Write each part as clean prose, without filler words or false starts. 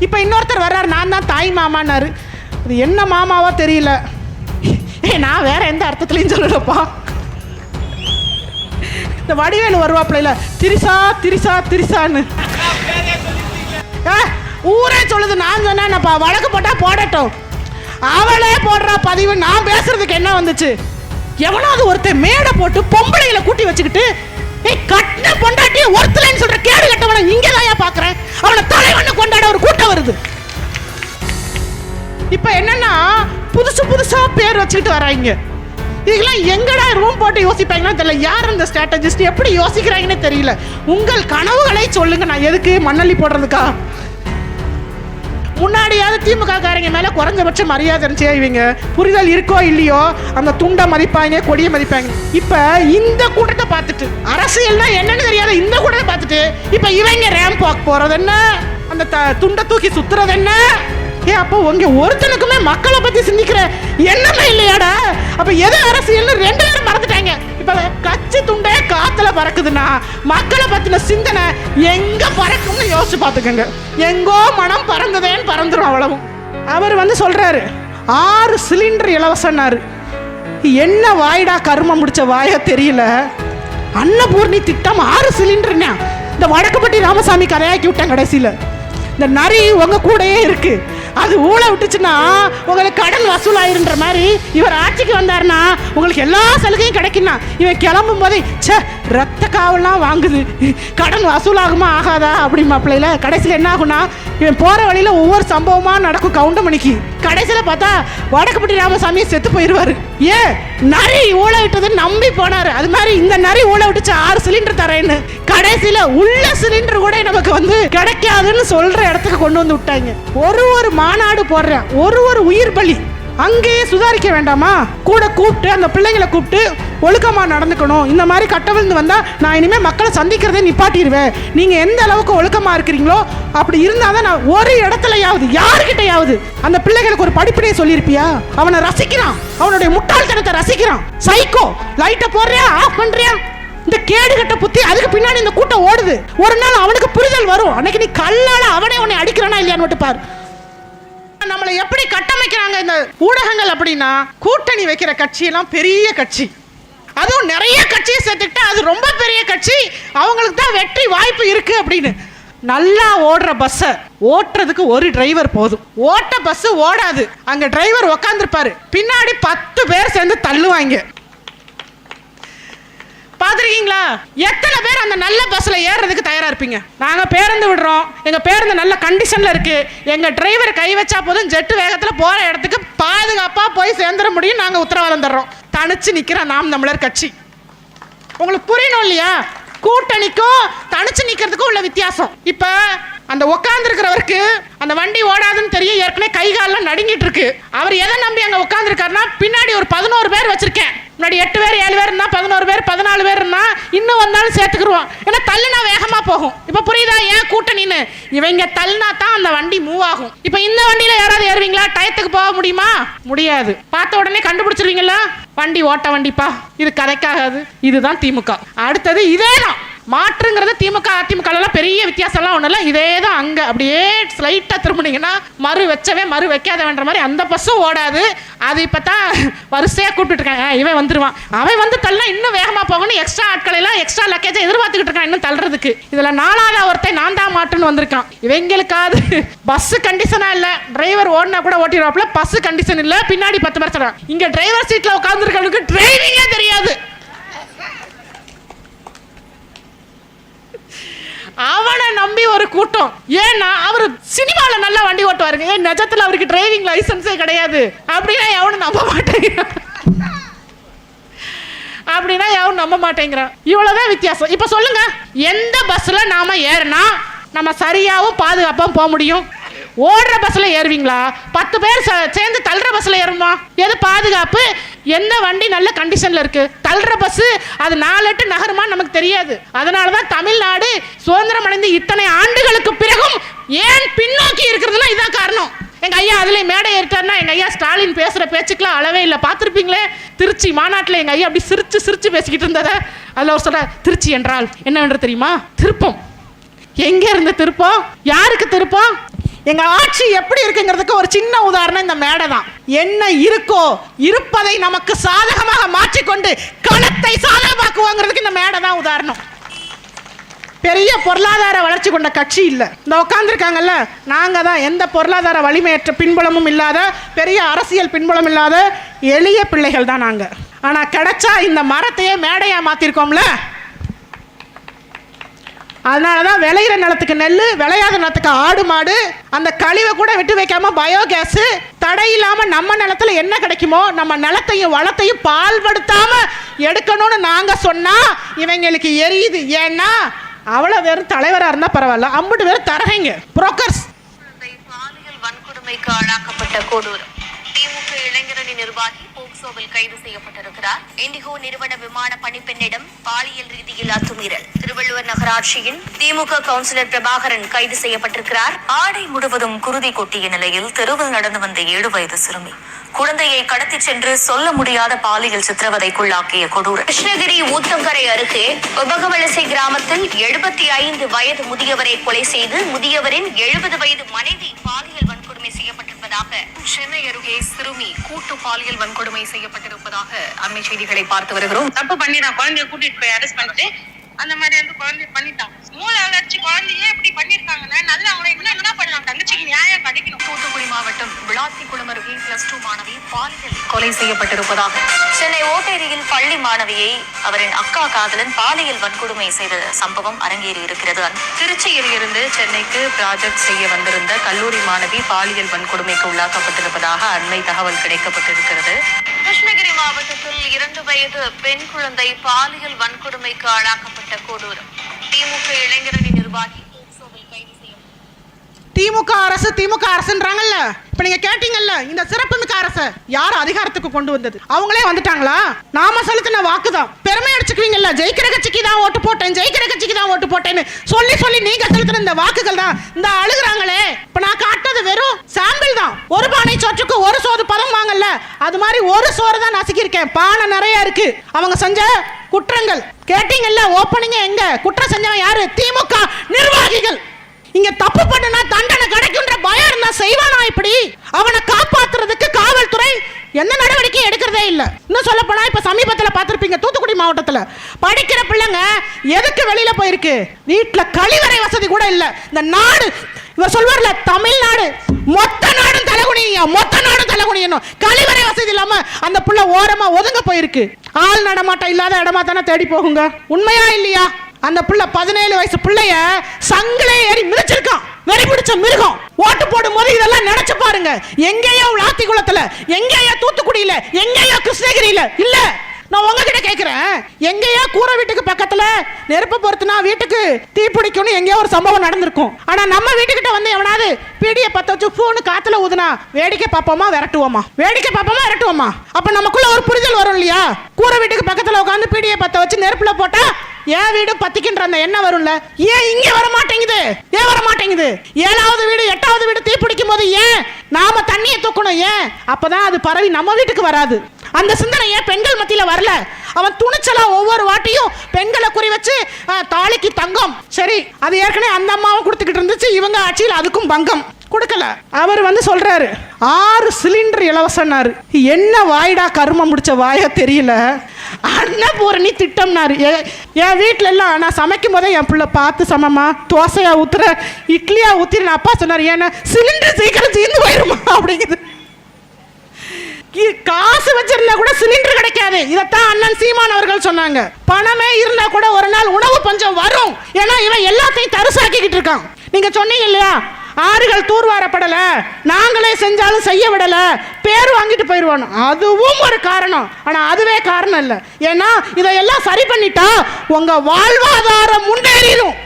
இப்போ இன்னொருத்தர் வர்றாரு, நான் தான் தாய் மாமான்னாரு. அது என்ன மாமாவோ தெரியல. நான் வேற எந்த அர்த்தத்துலையும் சொல்லலப்பா. இந்த வடிவேலு வருவாப்பில, திரிசா திரிசா திரிசான்னு ஊரே சொல்லுது. நான் சொன்னேன்ப்பா, வழக்கு போட்டா போடட்டும். அவளே போடுறா பதிவு. நான் பேசுறதுக்கு என்ன வந்துச்சு? எவனாவது ஒருத்தர் மேடை போட்டு பொம்பளைகளை கூட்டி வச்சுக்கிட்டு கட்டின பொண்டாட்டி ஒருத்தலைன்னு சொல்ற கேடு கட்டவனை இங்கதான் பாக்குறேன். அவனை தலைவண்ணு கொண்டாட ஒரு கூட்டம் வருது. இப்ப என்னன்னா புதுசு புதுசா பேர் வச்சுக்கிட்டு வராங்க. இதெல்லாம் எங்கடா ரூம் போட்டு யோசிப்பாங்கன்னா தெரியல. யார் அந்த ஸ்ட்ராட்டஜிஸ்ட், எப்படி யோசிக்கிறாங்கன்னு தெரியல. உங்கள் கனவுகளை சொல்லுங்க. நான் எதுக்கு மண்ணள்ளி போடுறதுக்கா? முன்னாடியாவது திமுக காரங்க மேல குறைஞ்சபட்ச மரியாதை இருந்துச்சு. இவங்க புரிதல் இருக்கோ இல்லையோ அந்த துண்டை மதிப்பாங்க, கொடியை மதிப்பாங்க. இப்ப இந்த கூட்டத்தை பார்த்துட்டு, அரசியல்னா என்னன்னு தெரியாத இந்த கூட்டத்தை பார்த்துட்டு இப்ப இவங்க ரேம்ப் வாக் போறது என்ன, அந்த துண்டை தூக்கி சுத்துறது என்ன? அப்போ உங்க ஒருத்தனுக்குமே மக்களை பத்தி சிந்திக்கிற எண்ணமே இல்லையாடா? அப்ப எது அரசியல்னு ரெண்டு பேரும் மறந்துட்டாங்க. இப்ப கட்சி துண்டே காத்துல பறக்குதுன்னா மக்களை பத்தின சிந்தனை எங்க பறக்கும்னு யோசிச்சு பாத்துக்கங்க. எங்கோ மனம் பறந்ததேன்னு பறந்துடும் அவ்வளவும். அவர் சொல்றாரு 6 சிலிண்டர் இலவசன்னாரு. என்ன வாய்டா கருமம் முடிச்ச வாயா தெரியல. அன்னபூர்ணி திட்டம் 6 சிலிண்டர்னா இந்த வடக்குப்பட்டி ராமசாமி கதையாக்கி விட்டேன். கடைசியில இந்த நரி உங்க கூடயே இருக்கு, அது ஊழ விட்டுச்சுன்னா உங்களுக்கு கடன் வசூலாயிருன்ற மாதிரி இவர் ஆட்சிக்கு வந்தாருன்னா உங்களுக்கு எல்லா சலுகையும் கிடைக்குன்னா இவன் கிளம்பும் போதே ரத்த காவல்லாம் வாங்குது, கடன் வசூலாகுமா ஆகாதா அப்படி மாப்பிள்ளையில. கடைசியில் என்ன ஆகுனா இவன் போற வழியில ஒவ்வொரு சம்பவமா நடக்கும் கவுண்டமணிக்கு. கடைசியில பார்த்தா வடக்குப்பட்டி ராமசாமி செத்து போயிருவாரு. நரி ஊழ விட்டதுன்னு நம்பி போனாரு. அது மாதிரி இந்த நரி ஊழ விட்டுச்சு 6 சிலிண்டர் தரேன்னு. கடைசியில உள்ள சிலிண்டர் கூட நமக்கு கிடைக்காதுன்னு சொல்ற இடத்துக்கு கொண்டு வந்து விட்டாங்க. ஒரு மாநாடு போடுறேன், ஒரு உயிர் பலி. அங்கேயே சுதாரிக்க வேண்டாமா? கூட கூப்பிட்டு அந்த பிள்ளைங்களை கூப்பிட்டு ஒழுக்கமா நடந்துக்கணும். இந்த மாதிரி கட்டவிழ்ந்து வந்தா நான் இனிமே மக்களை சந்திக்கிறதே நிப்பாட்டிடுவேன். நீங்க எந்த அளவுக்கு ஒழுக்கமா இருக்கிறீங்களோ அப்படி இருந்தாதான் நான் ஒரு இடத்துலயாவது யாருக்கிட்டையாவது அந்த பிள்ளைகளுக்கு ஒரு படிப்பினையை சொல்லியிருப்பியா? அவனை ரசிக்கிறான், அவனுடைய முட்டாள்தனத்தை ரசிக்கிறான். சைக்கோ லைட்டை போடுறியா, ஆஃப் பண்றியா? இந்த கேடு கட்ட புத்தி அதுக்கு பின்னாடி இந்த கூட்டம் ஓடுது. ஒரு நாள் அவனுக்கு புரிதல் வரும். அன்னைக்கு நீ கல்லால அவனே உன்னை அடிக்கிறானா இல்லையான்னு மட்டும் பாரு. நம்மளை எப்படி கட்டமைக்கிறாங்க இந்த ஊடகங்கள் அப்படின்னா, கூட்டணி வைக்கிற கட்சியெல்லாம் பெரிய கட்சி, அதுவும் நிறைய கட்சியை சேர்த்துக்கிட்டா அது ரொம்ப பெரிய கட்சி, அவங்களுக்கு தான் வெற்றி வாய்ப்பு இருக்கு அப்படின்னு. நல்லா ஓடுற பஸ்ஸை ஓட்டுறதுக்கு ஒரு டிரைவர் போதும். ஓட்ட பஸ் ஓடாது, அங்க டிரைவர் உக்காந்துருப்பாரு, பின்னாடி 10 பேர் சேர்ந்து தள்ளுவாங்க. பாத்துருக்கீங்களா? எத்தனை பேர் அந்த நல்ல பஸ்ல ஏறதுக்கு தயாரா இருப்பீங்க? நாங்க பேருந்து விடுறோம், எங்க பேருந்து நல்ல கண்டிஷன்ல இருக்கு, எங்க டிரைவர் கை வச்சா போதும் ஜெட்டு வேகத்துல போற இடத்துக்கு பாதுகாப்பா போய் சேர்ந்துட முடியும், நாங்க உத்தரவாதம் தர்றோம். தனிச்சு நிக்கிற நாம் தமிழர் கட்சி. உங்களுக்கு புரியணும் இல்லையா? கூட்டணிக்கும் தனிச்சு நிக்கிறதுக்கும் உள்ள வித்தியாசம். இப்ப அந்த உட்கார்ந்து இருக்கிறவருக்கு அந்த வண்டி ஓடாதுன்னு தெரியும், ஏற்கனவே கை காலெல்லாம் நடுங்கிட்டு இருக்கு. அவர் எதை நம்பி அங்க உட்கார்ந்து இருக்காருன்னா, பின்னாடி ஒரு 11 பேர் வச்சிருக்கேன், முன்னாடி 8 பேர் 7 பேர் இருந்தா 11 பேர் 14 பேர் இருந்தா இன்னும் வந்தாலும் சேர்த்துக்குருவோம். ஏன்னா தள்ளுனா வேகமா போகும். இப்ப புரியுதா ஏன் கூட்டணின்னு? இவங்க தள்ளுனா தான் அந்த வண்டி மூவ் ஆகும். இப்ப இந்த வண்டியில யாராவது ஏறுவீங்களா? டயத்துக்கு போக முடியுமா? முடியாது. பார்த்த உடனே கண்டுபிடிச்சிருவீங்களா? வண்டி ஓட்ட வண்டிப்பா, இது கதைக்காகாது. இதுதான் திமுக. அடுத்தது இதேதான். மாற்றுங்கிறது திமுக அதிமுக எல்லாம் பெரிய வித்தியாசம் எல்லாம் ஒண்ணு இல்ல. இதேதான் அங்க அப்படியே ஸ்லைட்டா திரும்பினீங்கன்னா மறு வச்சவே மறு வைக்காத வேண்ட மாதிரி அந்த பஸ்ஸும் ஓடாது. அது இப்பதான் வரிசையா கூப்பிட்டு இருக்காங்க, இவன் வந்துருவான், அவன் வந்து தள்ளா இன்னும் வேகமா போகணும், எக்ஸ்ட்ரா ஆட்களை எல்லாம் எக்ஸ்ட்ரா லக்கேஜை எதிர்பார்த்துக்கிட்டு இருக்கான் இன்னும் தள்ளுறதுக்கு. இதுல 4வது ஒருத்தன் நான் தான் மாட்டுன்னு வந்திருக்கான். இவங்களுக்காது பஸ் கண்டிஷனா இல்ல, டிரைவர் ஓடினா கூட ஓட்டிடுவாப்ல, பஸ் கண்டிஷன் இல்ல, பின்னாடி 10 பேர் சொல்றாங்க. இங்க டிரைவர் சீட்ல உட்கார்ந்து இருக்கவனுக்கு டிரைவிங்கே தெரியாது. அவனை நம்பி ஒரு கூட்டம். ஏன்னா அவரு சினிமால நல்லா வண்டி ஓட்டுவாருங்க, ஏன் நிஜத்துல அவருக்கு டிரைவிங் லைசன்ஸே கிடையாது அப்படின்னா எவனும் நம்ப மாட்டேங்கிறான். அப்படின்னா எவனும் நம்ப மாட்டேங்கிறான். இவ்வளவுதான் வித்தியாசம். இப்ப சொல்லுங்க, எந்த பஸ்ல நாம ஏறினா நம்ம சரியாவும் பாதுகாப்பாவும் போக முடியும்? ஓடுற பஸ்ல ஏறுவீங்களா? 10 பேர் சேர்ந்து தள்ளுற பஸ்ல ஏறுமா? எது பாதுகாப்பு? எந்த வண்டி நல்ல கண்டிஷன்ல இருக்கு? தள்ளுற பஸ் அது 4-8 நகருமா நமக்கு தெரியாது. அதனாலதான் தமிழ்நாடு சுதந்திரம் அடைந்து இத்தனை ஆண்டுகளுக்கு பிறகும் ஏன் பின்னோக்கி இருக்கிறதுனா இதான் காரணம். எங்க ஐயா அதுல மேடை ஏறிட்டாருன்னா எங்க ஐயா ஸ்டாலின் பேசுற பேச்சுக்கெல்லாம் அளவே இல்லை. பார்த்துருப்பீங்களே திருச்சி மாநாட்டில் எங்க ஐயா அப்படி சிரிச்சு சிரிச்சு பேசிக்கிட்டு இருந்தத. அதுல ஒரு சொல்ற, திருச்சி என்றால் என்னவென்று தெரியுமா? திருப்பம். எங்க இருந்து திருப்பம்? யாருக்கு திருப்பம்? எங்க ஆட்சி எப்படி இருக்குங்கிறதுக்கு ஒரு சின்ன உதாரணம் இந்த மேடை தான். என்ன இருக்கோ இருப்பதை நமக்கு சாதகமாக மாற்றிக்கொண்டு களத்தை சாதகமாக்குவாங்கிறதுக்கு இந்த மேடை தான் உதாரணம். பெரிய பொருளாதார வளர்ச்சி கொண்ட கட்சி இல்லை. இந்த உட்காந்துருக்காங்கல்ல, நாங்கள் தான் எந்த பொருளாதார வலிமையற்ற பின்புலமும் இல்லாத, பெரிய அரசியல் பின்புலம் இல்லாத எளிய பிள்ளைகள் தான் நாங்கள். ஆனால் கிடைச்சா இந்த மரத்தையே மேடையாக மாற்றிருக்கோம்ல. அதனால தான் விளையிற நிலத்துக்கு நெல், விளையாத நிலத்துக்கு ஆடு மாடு, அந்த கழிவை கூட விட்டு வைக்காம பயோகேஸு, தடை இல்லாமல் நம்ம நிலத்துல என்ன கிடைக்குமோ நம்ம நிலத்தையும் வளத்தையும் பால்படுத்தாம எடுக்கணும்னு நாங்கள் சொன்னால் இவங்களுக்கு எரியுது. ஏன்னா அவ்வளோ வெறும் தலைவராக இருந்தால் பரவாயில்ல, அம்புட்டு பேர் தரகைங்க புரோக்கர்ஸ். பாலியல் வன்கொடுமைக்கு ஆளாக்கப்பட்ட கொடூரம். திமுக இளைஞரணி நிர்வாகி போக்சோவில் கைது செய்யப்பட்டிருக்கிறார். இண்டிகோ நிறுவன விமான பணிப்பெண்ணிடம் பாலியல் ரீதியில் அத்துமீறல். திருவள்ளுவர் நகராட்சியின் திமுக கவுன்சிலர் பிரபாகரன் கைது செய்யப்பட்டிருக்கிறார். ஆடை முழுவதும் குருதி கொட்டிய நிலையில் தெருவில் நடந்து வந்த 7 வயது சிறுமி குழந்தையை கடத்தி சென்று சொல்ல முடியாத பாலியல் சித்திரவதைக்குள்ளாக்கிய கொடூரம். கிருஷ்ணகிரி ஊத்தங்கரை அருகே உபகவலசை கிராமத்தில் 75 வயது முதியவரை கொலை செய்து முதியவரின் 70 வயது மனைவி பாலியல் வன்கொடுமை செய்யப்பட்டிருப்பதாக, சென்னை அருகே சிறுமி கூட்டு பாலியல் வன்கொடுமை செய்யப்பட்டிருப்பதாக அண்மை செய்திகளை பார்த்து வருகிறோம். தப்பு பண்ணிதான் குழந்தைய கூட்டிட்டு போய் அரெஸ்ட் பண்ணிட்டு அந்த மாதிரி வந்து குழந்தைய பண்ணிட்டான். மூளை வளர்ச்சி குழந்தையே இப்படி பண்ணிருக்காங்கன்னா நல்ல அவங்களை இன்னும் என்ன பண்ணலாம், தங்கச்சிக்கு நியாயம் கிடைக்கணும். தூத்துக்குடி மாவட்டம் விளாத்திக்குளம் அருகே +2 மாணவி பாலியல் கொலை செய்யப்பட்டிருப்பதாக, சென்னை ஓட்டேரியில் பள்ளி மாணவியை அவரின் அக்கா காதலன் பாலியல் வன்கொடுமை செய்த சம்பவம் அரங்கேறி இருக்கிறது. திருச்சியில் இருந்து சென்னைக்கு ப்ராஜெக்ட் செய்ய வந்திருந்த கல்லூரி மாணவி பாலியல் வன்கொடுமைக்கு உள்ளாக்கப்பட்டிருப்பதாக அண்மை தகவல் கிடைக்கப்பட்டிருக்கிறது. கிருஷ்ணகிரி மாவட்டத்தில் 2 வயது பெண் குழந்தை பாலியல் வன்கொடுமைக்கு ஆளாக்கப்பட்ட கொடூரம். திமுக இளைஞரணி நிர்வாகி போக்சோவில் கைது செய்யப்பட்டார். திமுக அரசு திமுக அரசுன்றாங்கல்ல, இப்ப நீங்க கேட்டீங்கல்ல, இந்த சிறப்புமிக்க அரசு யார் அதிகாரத்துக்கு கொண்டு வந்தது? அவங்களே வந்துட்டாங்களா? நாம செலுத்தின வாக்குதான். பெருமை அடிச்சுக்குவீங்கல்ல, ஜெயிக்கிற கட்சிக்கு தான் ஓட்டு போட்டேன், ஜெயிக்கிற கட்சிக்கு தான் ஓட்டு போட்டேன்னு சொல்லி சொல்லி நீங்க செலுத்தின இந்த வாக்குகள் தான் இந்த அழுகுறாங்களே. இப்ப நான் காட்டுறது வெறும் சாம்பிள் தான். ஒரு பானை சோற்றுக்கு ஒரு சோறு பதம் வாங்கல்ல, அது மாதிரி ஒரு சோறு தான் நசுக்கியிருக்கேன். பானை நிறைய இருக்கு. அவங்க செஞ்ச குற்றங்கள் கேட்டீங்கல்ல, ஓப்பனிங்க எங்க? குற்றம் செஞ்சவன் யாரு? திமுக நிர்வாகிகள். இங்க தப்பு பண்ணனா தண்டனை கிடைக்கும்ன்ற பயம் இருந்தா செய்வானா இப்படி? அவனை காப்பாத்துறதுக்கு காவல்துறை எந்த நடவடிக்கை எடுக்கிறதே இல்ல. இன்னும் சொல்ல போனா இப்ப சமீபத்தில் பார்த்திருப்பீங்க, தூத்துக்குடி மாவட்டத்தில் படிக்கிற பிள்ளைங்க எதுக்கு வெளியில போயிருக்கு? வீட்டுல கழிவறை வசதி கூட இல்ல. இந்த நாடு இவர் சொல்வார்ல, தமிழ்நாடு மொத்த நாடும் தலைகுனியும், மொத்த நாடும் தலைகுனியணும். கழிவறை வசதி இல்லாம அந்த புள்ள ஓரமா ஒதுங்க போயிருக்கு. ஆள் நடமாட்டம் இல்லாத இடமா தானே தேடி போகுங்க. உண்மையா இல்லையா? அந்த புள்ள 17 வயசு பிள்ளைய சங்கிலே ஏறி மிதிச்சிருக்கான். வெறி பிடிச்ச மிருகம். ஓட்டு போடும் போது இதெல்லாம் நினைச்சு பாருங்க. எங்கேயோ விளாத்திக்குளத்துல, எங்கேயோ தூத்துக்குடியில, எங்கேயோ கிருஷ்ணகிரியில இல்ல. நான் உங்ககிட்ட கேட்கிறேன், எங்கேயோ கூரை வீட்டுக்கு பக்கத்துல நெருப்பு பொறுத்துனா வீட்டுக்கு தீ பிடிக்கும்னு எங்கேயோ ஒரு சம்பவம் நடந்திருக்கும். ஆனா நம்ம வீட்டுக்கிட்ட வந்து எவனாவது பீடியை பத்த வச்சு பூன்னு காத்துல ஊதுனா வேடிக்கை பார்ப்போமா விரட்டுவோமா? வேடிக்கை பார்ப்போமா விரட்டுவோமா? அப்ப நமக்குள்ள ஒரு புரிதல் வரும் இல்லையா? கூரை வீட்டுக்கு பக்கத்துல உட்காந்து பீடியை பத்த வச்சு நெருப்புல போட்டா ஏன் வீடு பத்திக்கின்ற அந்த எண்ணம் வரும்ல. ஏன் இங்க வர மாட்டேங்குது? ஏன் வர மாட்டேங்குது? 7வது வீடு 8வது வீடு தீ பிடிக்கும் போது ஏன் நாம தண்ணியை தூக்கணும்? ஏன்? அப்பதான் அது பரவி நம்ம வீட்டுக்கு வராது. அந்த சிந்தனை ஏன் பெண்கள் மத்தியில வரல? அவன் துணிச்சலா ஒவ்வொரு வாட்டியும் பெண்களை குறி வச்சு தாலிக்கு தங்கம், சரி அது ஏற்கனவே அந்த அம்மாவும் கொடுத்துக்கிட்டு இருந்துச்சு, இவங்க ஆட்சியில் அதுக்கும் பங்கம் கொடுக்கல. அவர் வந்து சொல்றாரு 6 சிலிண்டர் இலவசம்னாரு. என்ன வாய்டா கருமம் முடிச்ச வாயா தெரியல. அன்னபூரணி திட்டம்னாரு. என் வீட்டில எல்லாம் நான் சமைக்கும் போதே என் பிள்ளை பார்த்து சமமா தோசையா ஊத்துற, இட்லியா ஊத்திர. அப்பா சொன்னார், ஏன்னா சிலிண்டர் சீக்கிரம் தீர்ந்து போயிருமா அப்படிங்குது. காசு வச்சிருந்தா கூட சிலிண்டர் கிடைக்காது. இதத்தான் அண்ணன் சீமான் அவர்கள் சொன்னாங்க. பணமே இருந்தா கூட ஒரு நாள் உணவு பஞ்சம் வரும். ஏன்னா இவன் எல்லாத்தையும் தரிசாக்கிக்கிட்டு இருக்கான். நீங்க சொன்னீங்க இல்லையா, ஆறுகள் தூர்வாரப்படல, நாங்களே செஞ்சாலும் செய்ய விடல, பேர் வாங்கிட்டு போயிடுவானு. அதுவும் ஒரு காரணம். ஆனா அதுவே காரணம் இல்லை. ஏன்னா இதையெல்லாம் சரி பண்ணிட்டா உங்க வாழ்வாதாரம் முன்னேறிடும்.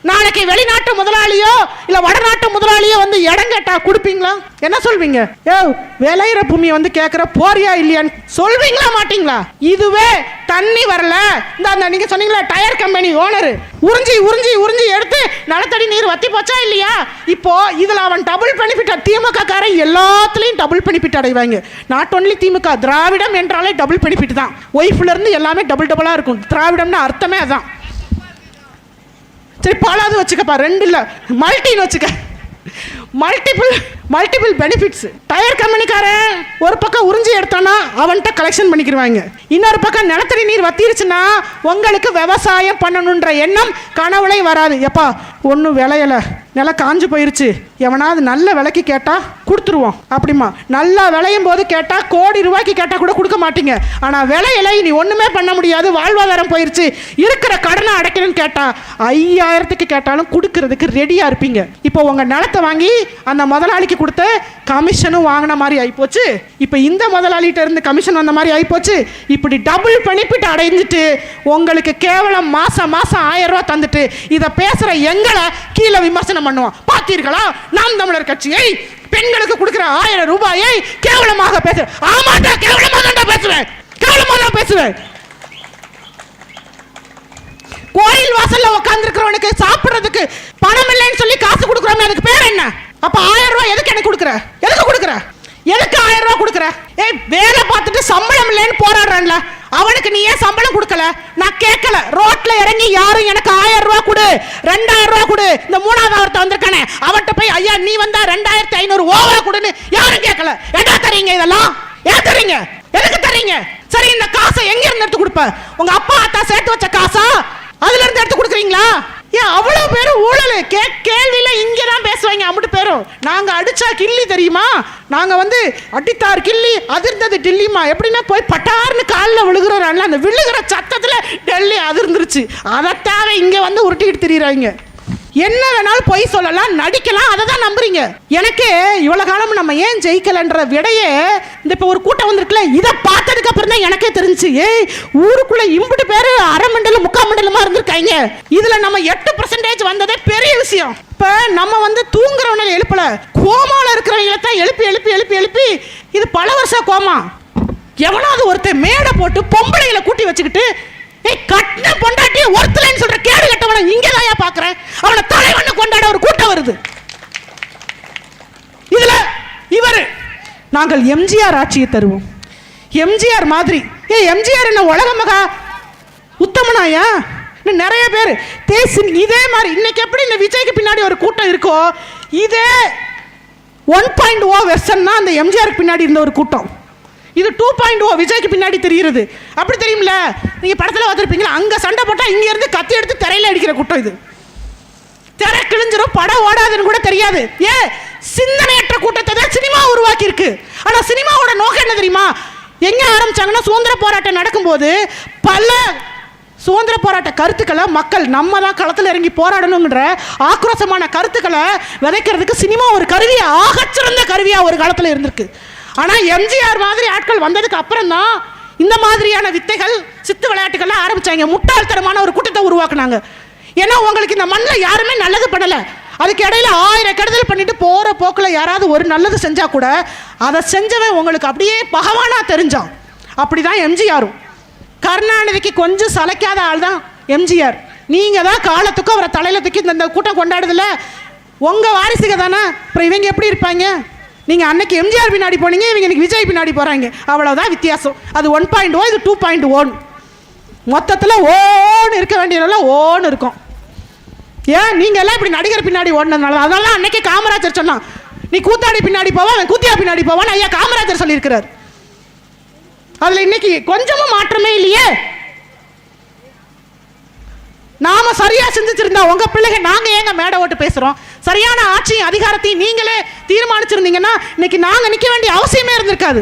நாளைக்கு வெளிநாட்டு முதலாளியோ இல்ல வடநாட்டு முதலாளியோ வந்து இடம் கேட்டா கொடுப்பீங்களா? என்ன சொல்வீங்க? ஏ விளையிற பூமியை வந்து கேட்கிற போறியா இல்லையான்னு சொல்வீங்களா மாட்டீங்களா? இதுவே தண்ணி வரல, இந்த நீங்க சொன்னீங்களா டயர் கம்பெனி ஓனர் உறிஞ்சி உறிஞ்சி உறிஞ்சி எடுத்து நிலத்தடி நீர் வத்தி போச்சா இல்லையா? இப்போ இதுல அவன் டபுள் பெனிஃபிட். திமுக காரன் எல்லாத்துலயும் டபுள் பெனிஃபிட் அடைவாங்க. நாட் ஒன்லி திமுக, திராவிடம் என்றாலே டபுள் பெனிஃபிட் தான். ஒய்ஃப்ல இருந்து எல்லாமே டபுள் டபுளா இருக்கும். திராவிடம்னு அர்த்தமே அதான். சரி பாலாவது வச்சுக்கப்பா, 2 இல்லை மல்டின்னு வச்சுக்க. Multiple benefits. டயர் கம்பெனிக்காரன் ஒரு பக்கம் உறிஞ்சி எடுத்தானா அவன்கிட்ட கலெக்ஷன் பண்ணிக்கிடுவாங்க. இன்னொரு பக்கம் நிலத்தடி நீர் வத்திருச்சுன்னா உங்களுக்கு விவசாயம் பண்ணணுன்ற எண்ணம் கனவுலையும் வராது. எப்பா ஒன்றும் விளையல, நிலம் காஞ்சு போயிருச்சு, எவனாவது நல்ல விலைக்கு கேட்டால் கொடுத்துருவோம் அப்படிமா. நல்லா விளையும் போது கேட்டால் கோடி ரூபாய்க்கு கேட்டால் கூட கொடுக்க மாட்டீங்க. ஆனால் விளையலை நீ ஒன்றுமே பண்ண முடியாது, வாழ்வாதாரம் போயிருச்சு, இருக்கிற கடனை அடைக்கணும்னு கேட்டால் 5000க்கு கேட்டாலும் கொடுக்கறதுக்கு ரெடியாக இருப்பீங்க. இப்போ உங்கள் நிலத்தை வாங்கி அந்த முதலாளிக்கு கொடுத்த கமிஷனும் வாங்கின மாதிரி ஆகிப்போச்சு. இப்போ இந்த முதலாளிகிட்ட இருந்து கமிஷன் வந்த மாதிரி ஆகிப்போச்சு. இப்படி டபுள் பெனிஃபிட் அடைஞ்சிட்டு உங்களுக்கு கேவலம் மாதம் 1000 ரூபா தந்துட்டு இதை பேசுகிற எங்களை கீழே விமர்சனம் பண்ணுவோம். பார்த்தீர்களா, நாம் தமிழர் கட்சியை பெண்களுக்கு கொடுக்கிற 1000 ரூபாயை கேவலமாக பேசுறேன். ஆமாட்டா, கேவலமாக தான் பேசுவேன், கேவலமாக தான் பேசுவேன். கோயில் வாசல்ல உட்கார்ந்து இருக்கிறவனுக்கு சாப்பிடுறதுக்கு பணம் இல்லைன்னு சொல்லி காசு கொடுக்குறோமே, அதுக்கு பேர் என்ன? அப்ப 1000 ரூபாய் எதுக்கு எனக்கு கொடுக்குற? எதுக்கு கொடுக்குற? எதுக்கு 1000 ரூபாய் கொடுக்குற? ஏய், வேலை பார்த்துட்டு சம்பளம் இல்லைன்னு போராடுறான்ல, அவனுக்கு நீ ஏன் சம்பளம் கொடுக்கல? நான் கேட்கல. ரோட்ல இறங்கி யாரும் எனக்கு 1000 ரூபாய் கொடு, 2000 ரூபாய் கொடு, இந்த 3வது ஒருத்த வந்திருக்கானே அவன்கிட்ட போய் ஐயா நீ வந்தா 2500 ஓவரா கொடுன்னு யாரும் கேட்கல. என்ன தரீங்க இதெல்லாம்? ஏன் தரீங்க? எதுக்கு தரீங்க? சரி, இந்த காசை எங்க இருந்து எடுத்து கொடுப்ப? உங்க அப்பா அத்தா சேர்த்து வச்ச காசா அதுல இருந்து எடுத்து கொடுக்குறீங்களா? ஏன் அவ்வளவு பேரும் ஊழல் கேள்வியில இங்கதான் பேசுவாங்க. அம்பிட்டு பேரும் நாங்க அடிச்சா கில்லி தெரியுமா? நாங்க வந்து அடித்தார் கில்லி அதிர்ந்தது டெல்லிமா. எப்படின்னா போய் பட்டார்னு காலில் விழுகிறோம், அந்த விழுகிற சத்தத்துல டெல்லி அதிர்ந்துருச்சு. அதைத்தாவே இங்க வந்து உருட்டிக்கிட்டு திரியிறாங்க. என்ன வேணாலும் பொய் சொல்லலாம், நடிக்கலாம், அதை தான் நம்புறீங்க. எனக்கு இவ்வளவு காலம் நம்ம ஏன் ஜெயிக்கலன்ற விடையே இந்த இப்போ ஒரு கூட்டம் வந்திருக்குல்ல, இதை பார்த்ததுக்கு அப்புறம் தான் எனக்கே தெரிஞ்சு, ஏய் ஊருக்குள்ள இம்புட்டு பேரு அரை மண்டலம் 3/4 மண்டலமா இருந்திருக்காங்க. இதுல நம்ம 8% வந்ததே பெரிய விஷயம். இப்ப நம்ம வந்து தூங்குறவனை எழுப்பல, கோமால இருக்கிறவங்களை தான் எழுப்பி எழுப்பி எழுப்பி எழுப்பி இது பல வருஷம் கோமா. எவனாவது ஒருத்தர் மேடை போட்டு பொம்பளைகளை கூட்டி வச்சுக்கிட்டு கட்டின பொண்டாட்டி ஒருத்தலைன்னு சொல்ற கேடு கட்டவனை இங்கதாயா பாக்குறேன். அவனை தலைவண்ண கொண்டாட ஒரு கூட்டம் வருது. இதுல இவரு நாங்கள் எம்ஜிஆர் ஆட்சியை தருவோம், எம்ஜிஆர் மாதிரி. எம்ஜிஆர் என்ன உலக மகா உத்தமனாயா? நிறைய பேர் இதே மாதிரி இன்னைக்கு எப்படி இந்த விஜய்க்கு பின்னாடி ஒரு கூட்டம் இருக்கோ, இதே 1.0 வெர்ஷன் தான் அந்த எம்ஜிஆருக்கு பின்னாடி இருந்த ஒரு கூட்டம். இது 2.0 விஜய்க்கு பின்னாடி தெரிகிறது. அப்படி தெரியும்ல, நீங்க படத்துல பார்த்திருப்பீங்களா, அங்க சண்டை போட்டா இங்க இருந்து கத்தி எடுத்து திரையில அடிக்கிற கூட்டம் இது. திரை கிழிஞ்சிரும், படம் ஓடாதுன்னு கூட தெரியாது. சிந்தனையற்ற கூட்டத்தை தான் சினிமா உருவாக்கி இருக்கு. ஆனா சினிமாவோட நோக்கம் என்ன தெரியுமா? எங்க ஆரம்பிச்சாங்கன்னா சுதந்திர போராட்டம் நடக்கும்போது பல சுதந்திர போராட்ட கருத்துக்களை மக்கள் நம்ம தான் களத்தில் இறங்கி போராடணுங்கிற ஆக்ரோஷமான கருத்துக்களை விதைக்கிறதுக்கு சினிமா ஒரு கருவியா, ஆகச்சிறந்த கருவியா ஒரு காலத்தில் இருந்திருக்கு. ஆனால் எம்ஜிஆர் மாதிரி ஆட்கள் வந்ததுக்கு அப்புறம் தான் இந்த மாதிரியான வித்தைகள் சித்து விளையாட்டுகள்லாம் ஆரம்பிச்சாங்க. முட்டாள்தனமான ஒரு கூட்டத்தை உருவாக்குனாங்க. ஏன்னா உங்களுக்கு இந்த மண்ணில் யாருமே நல்லது பண்ணலை, அதுக்கு இடையில 1000 கெடுதல் பண்ணிட்டு போகிற போக்கில் யாராவது ஒரு நல்லது செஞ்சா கூட அதை செஞ்சவன் உங்களுக்கு அப்படியே பகவானா தெரிஞ்சான். அப்படிதான் எம்ஜிஆரும். கருணாநிதிக்கு கொஞ்சம் சளைக்காத ஆள் தான் எம்ஜிஆர். நீங்கள் தான் காலத்துக்கும் அவரை தலையில் தூக்கி இந்த கூட்டம் கொண்டாடுதில்ல, உங்கள் வாரிசுக தானே. அப்புறம் இவங்க எப்படி இருப்பாங்க? நீங்கள் அன்னைக்கு எம்ஜிஆர் பின்னாடி போனீங்க, இவங்க இன்னைக்கு விஜய் பின்னாடி போகிறாங்க, அவ்வளோதான் வித்தியாசம். அது 1.0, இது 2.1. மொத்தத்தில் ஓன்னு இருக்க வேண்டியதெல்லாம் ஓன்னு இருக்கும். ஏன் நீங்கள் எல்லாம் இப்படி நடிகர் பின்னாடி ஓடினதுனால. அதனால தான் அன்னைக்கு காமராஜர் சொன்னான், நீ கூத்தாடி பின்னாடி போவா, அவன் கூத்தியா பின்னாடி போவான்னு ஐயா காமராஜர் சொல்லியிருக்கிறார். அதில் இன்னைக்கு கொஞ்சமும் மாற்றமே இல்லையே. நாம சரியா சிந்திச்சிருந்தா உங்க பிள்ளைங்க நாங்க ஏங்க மேடை ஓட்டு பேசுறோம்? சரியான ஆட்சியும் அதிகாரத்தையும் நீங்களே தீர்மானிச்சிருந்தீங்கன்னா இன்னைக்கு நாங்க நிக்க வேண்டிய அவசியமே இருந்திருக்காது.